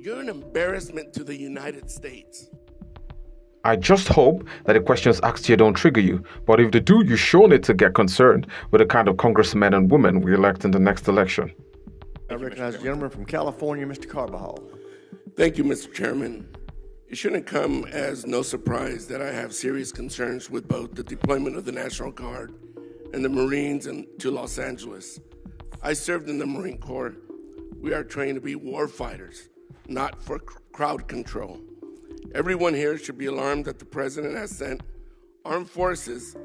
You're an embarrassment to the United States. I just hope that the questions asked here don't trigger you, but if they do, you sure need to get concerned with the kind of congressmen and women we elect in the next election. I recognize the gentleman from California, Mr. Carbajal. Thank you, Mr. Chairman. It shouldn't come as no surprise that I have serious concerns with both the deployment of the National Guard and the Marines to Los Angeles. I served in the Marine Corps. We are trained to be war fighters, not for crowd control. Everyone here should be alarmed that the president has sent armed forces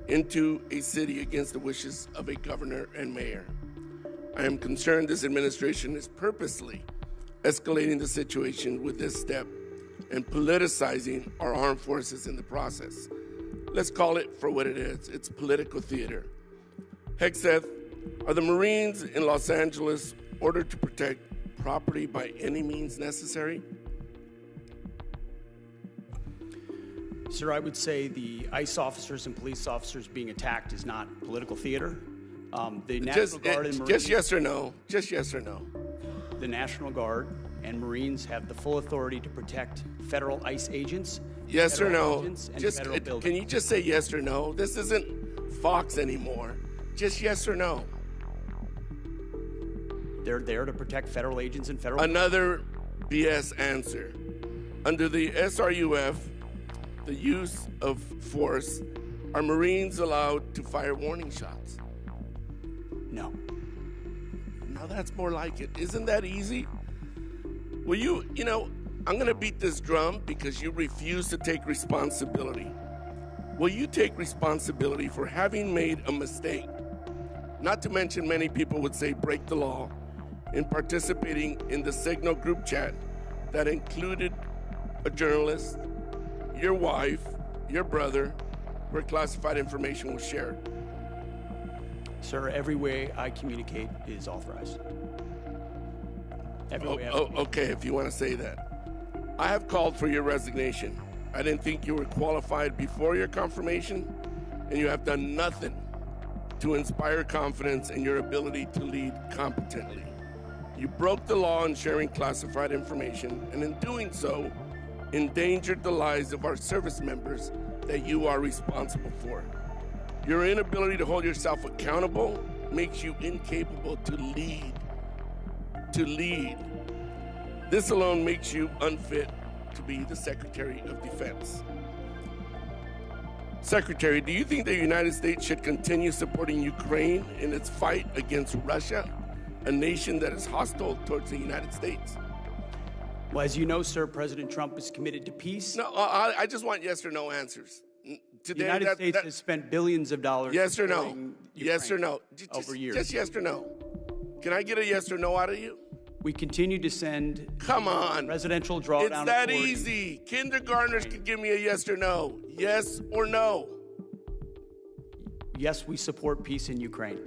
into a city against the wishes of a governor and mayor. I am concerned this administration is purposely escalating the situation with this step and politicizing our armed forces in the process. Let's call it for what it is. It's political theater. Hegseth, are the Marines in Los Angeles ordered to protect property by any means necessary? Sir, I would say the ICE officers and police officers being attacked is not political theater. The National Guard and Marines, just yes or no. Just yes or no. The National Guard and Marines have the full authority to protect federal ICE agents. Yes or no. Can you just say yes or no? This isn't Fox anymore. Just yes or no. They're there to protect federal agents and federal. Another BS answer. Under the SRUF, the use of force, are Marines allowed to fire warning shots? No. Now that's more like it. Isn't that easy? Well, I'm going to beat this drum because you refuse to take responsibility. Will you take responsibility for having made a mistake? Not to mention many people would say break the law in participating in the Signal group chat that included a journalist, your wife, your brother, where classified information was shared. Sir, every way I communicate is authorized. Okay, if you want to say that. I have called for your resignation. I didn't think you were qualified before your confirmation, and you have done nothing to inspire confidence in your ability to lead competently. You broke the law in sharing classified information, and in doing so, endangered the lives of our service members that you are responsible for. Your inability to hold yourself accountable makes you incapable to lead. This alone makes you unfit to be the Secretary of Defense. Secretary, do you think the United States should continue supporting Ukraine in its fight against Russia, a nation that is hostile towards the United States? Well, as you know, sir, President Trump is committed to peace. No, I just want yes or no answers. Today, the United States has spent billions of dollars. Yes or no? Yes or no? Over years. Just yes or no. Can I get a yes or no out of you? We continue to send. Come on. Residential drawdown. It's that easy. Kindergartners can give me a yes or no. Yes or no. Yes, we support peace in Ukraine.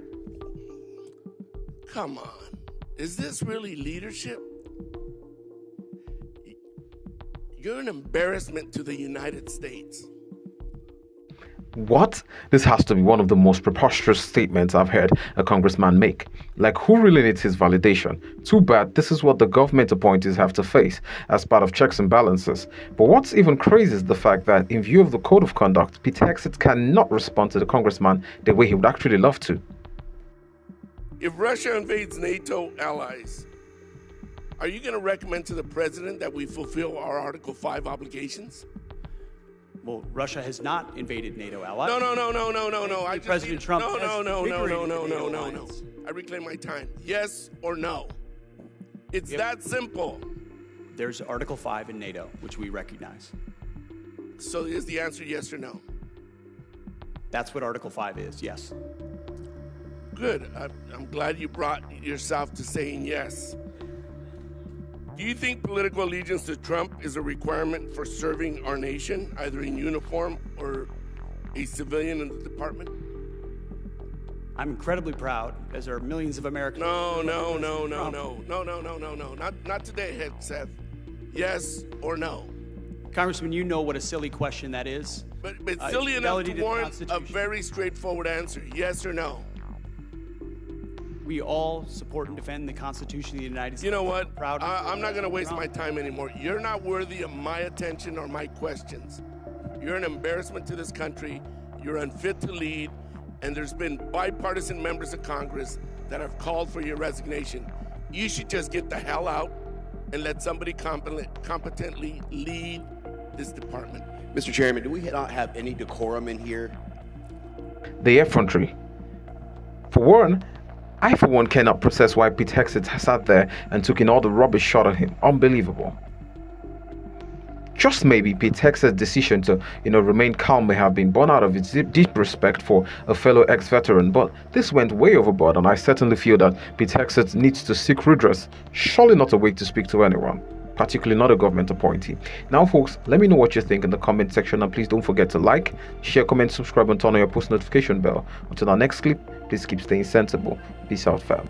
Come on. Is this really leadership? You're an embarrassment to the United States. What? This has to be one of the most preposterous statements I've heard a congressman make. Like, who really needs his validation? Too bad this is what the government appointees have to face as part of checks and balances. But what's even crazy is the fact that, in view of the code of conduct, Pete Hegseth cannot respond to the congressman the way he would actually love to. If Russia invades NATO allies, are you going to recommend to the president that we fulfill our Article 5 obligations? Well, Russia has not invaded NATO allies. No. President Trump. No. I reclaim my time. Yes or no? It's that simple. There's Article 5 in NATO, which we recognize. So is the answer yes or no? That's what Article 5 is, yes. Good. I'm glad you brought yourself to saying yes. Do you think political allegiance to Trump is a requirement for serving our nation, either in uniform or a civilian in the department? I'm incredibly proud, as there are millions of Americans. No. Not today, Hegseth. Yes or no? Congressman, you know what a silly question that is. But silly enough to warrant a very straightforward answer. Yes or no? We all support and defend the Constitution of the United States. You know what? Proud I'm not going to waste my time anymore. You're not worthy of my attention or my questions. You're an embarrassment to this country. You're unfit to lead. And there's been bipartisan members of Congress that have called for your resignation. You should just get the hell out and let somebody competently lead this department. Mr. Chairman, do we not have any decorum in here? The effrontery. For one, I for one cannot process why Pete Hegseth sat there and took in all the rubbish shot at him. Unbelievable. Just maybe Pete Hegseth's decision to, remain calm may have been born out of its deep respect for a fellow ex-veteran, but this went way overboard, and I certainly feel that Pete Hegseth needs to seek redress. Surely not a way to speak to anyone, particularly not a government appointee. Now, folks, let me know what you think in the comment section, and please don't forget to like, share, comment, subscribe, and turn on your post notification bell. Until our next clip, please keep staying sensible. Peace out, fam.